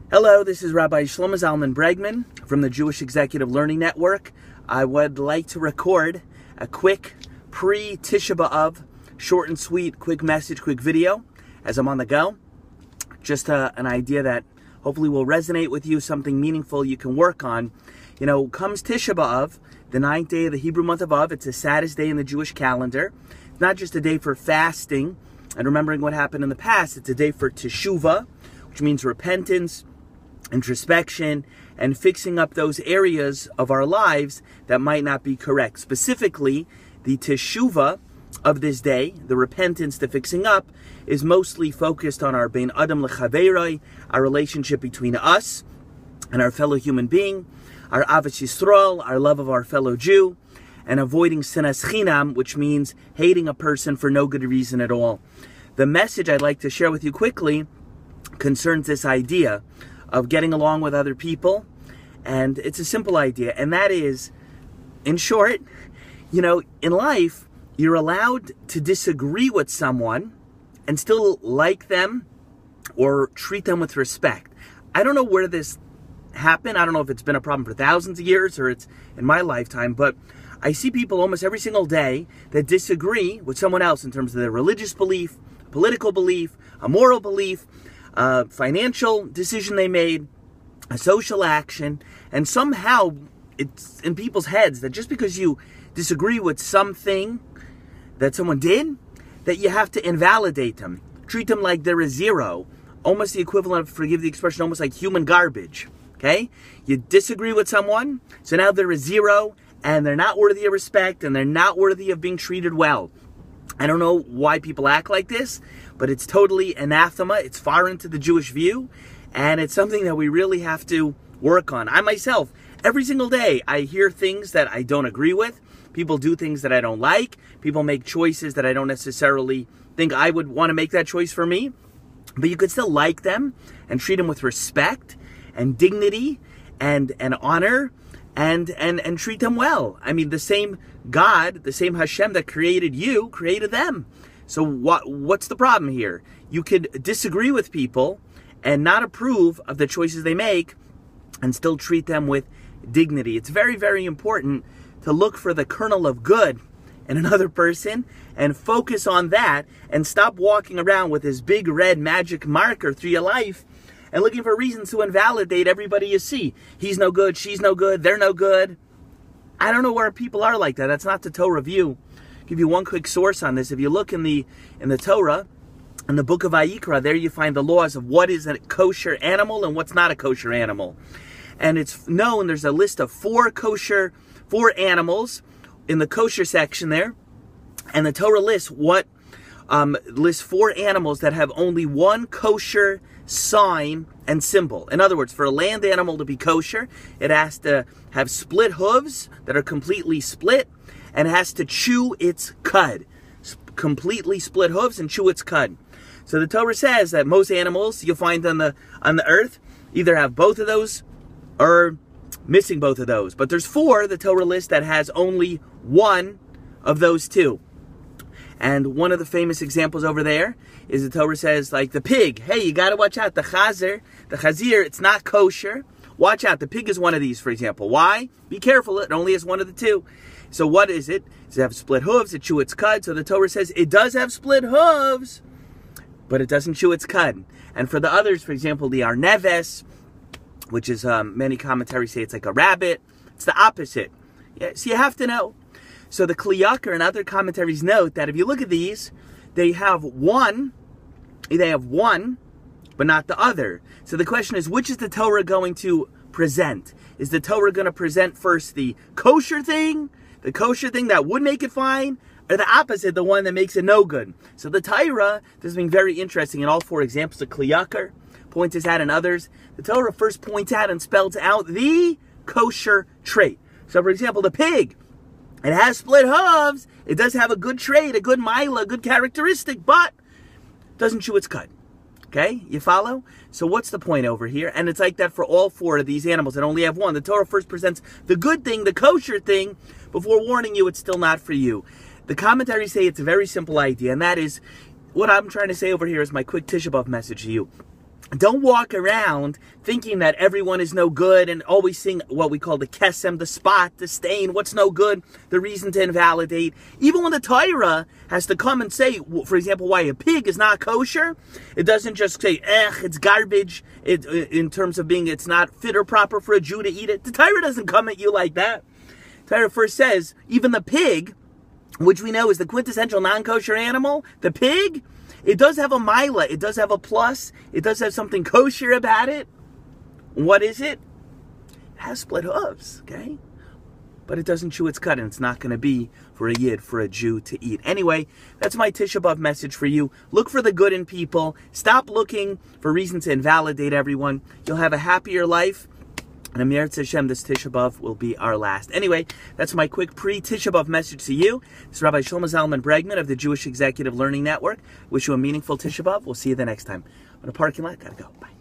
Hello, this is Rabbi Shlomo Zalman Bregman from the Jewish Executive Learning Network. I would like to record a quick pre-Tisha B'Av, short and sweet, quick message, quick video as I'm on the go. Just an idea that hopefully will resonate with you, something meaningful you can work on. You know, comes Tisha B'Av, the 9th day of the Hebrew month of Av. It's the saddest day in the Jewish calendar. It's not just a day for fasting and remembering what happened in the past. It's a day for Teshuvah, which means repentance, introspection, and fixing up those areas of our lives that might not be correct. Specifically, the teshuvah of this day, the repentance, the fixing up, is mostly focused on our bein adam lechaveroi, our relationship between us and our fellow human being, our avos Yisrael, our love of our fellow Jew, and avoiding sinas chinam, which means hating a person for no good reason at all. The message I'd like to share with you quickly concerns this idea of getting along with other people, and it's a simple idea, and that is, in short, you know, in life, you're allowed to disagree with someone and still like them or treat them with respect. I don't know where this happened. I don't know if it's been a problem for thousands of years or it's in my lifetime, but I see people almost every single day that disagree with someone else in terms of their religious belief, political belief, a moral belief, financial decision they made, a social action, and somehow it's in people's heads that just because you disagree with something that someone did, that you have to invalidate them, treat them like they're a zero, almost the equivalent of, forgive the expression, almost like human garbage, okay? You disagree with someone, so now they're a zero, and they're not worthy of respect, and they're not worthy of being treated well. I don't know why people act like this, but it's totally anathema. It's far into the Jewish view, and it's something that we really have to work on. I myself, every single day, I hear things that I don't agree with. People do things that I don't like. People make choices that I don't necessarily think I would want to make that choice for me. But you could still like them and treat them with respect and dignity and honor and treat them well. I mean, the same God, the same Hashem that created you, created them. So what's the problem here? You could disagree with people and not approve of the choices they make and still treat them with dignity. It's very, very important to look for the kernel of good in another person and focus on that and stop walking around with this big red magic marker through your life and looking for reasons to invalidate everybody you see. He's no good, she's no good, they're no good. I don't know where people are like that. That's not the Torah view. I'll give you one quick source on this. If you look in the Torah, in the book of Vayikra, there you find the laws of what is a kosher animal and what's not a kosher animal. And it's known, there's a list of four animals in the kosher section there. And the Torah lists lists four animals that have only one kosher sign and symbol. In other words, for a land animal to be kosher, it has to have split hooves that are completely split, and it has to chew its cud. Completely split hooves and chew its cud. So the Torah says that most animals you'll find on the earth either have both of those or missing both of those. But there's four, the Torah list, that has only one of those two. And one of the famous examples over there is the Torah says, like the pig. Hey, you got to watch out. The chazir, it's not kosher. Watch out. The pig is one of these, for example. Why? Be careful. It only has one of the two. So what is it? Does it have split hooves? It chew its cud. So the Torah says it does have split hooves, but it doesn't chew its cud. And for the others, for example, the arneves, which is, many commentaries say it's like a rabbit. It's the opposite. Yeah, so you have to know. So the Kli Yakar and other commentaries note that if you look at these, they have one, but not the other. So the question is, which is the Torah going to present? Is the Torah going to present first the kosher thing that would make it fine, or the opposite, the one that makes it no good? So the Torah, this is being very interesting in all four examples of Kli Yakar, points this out in others. The Torah first points out and spells out the kosher trait. So for example, the pig, it has split hooves. It does have a good trait, a good mila, a good characteristic, but doesn't chew its cud. Okay, you follow? So what's the point over here? And it's like that for all four of these animals that only have one. The Torah first presents the good thing, the kosher thing, before warning you it's still not for you. The commentaries say it's a very simple idea, and that is, what I'm trying to say over here is my quick Tisha B'Av message to you. don't walk around thinking that everyone is no good and always seeing what we call the kesem, the spot, the stain, what's no good, the reason to invalidate. Even when the Torah has to come and say, for example, why a pig is not kosher, it doesn't just say, it's garbage, in terms of being it's not fit or proper for a Jew to eat it. The Torah doesn't come at you like that. The Torah first says, even the pig, which we know is the quintessential non-kosher animal, the pig, it does have a mila, it does have a plus, it does have something kosher about it. What is it? It has split hooves, okay? But it doesn't chew its cud, and it's not going to be for a Yid, for a Jew to eat. Anyway, that's my Tisha B'Av message for you. Look for the good in people. Stop looking for reasons to invalidate everyone. You'll have a happier life. And Amir Hashem, this Tisha B'Av will be our last. Anyway, that's my quick pre-Tisha B'Av message to you. This is Rabbi Shlomo Zalman Bregman of the Jewish Executive Learning Network. Wish you a meaningful Tisha B'Av. We'll see you the next time. I'm in a parking lot. Gotta go. Bye.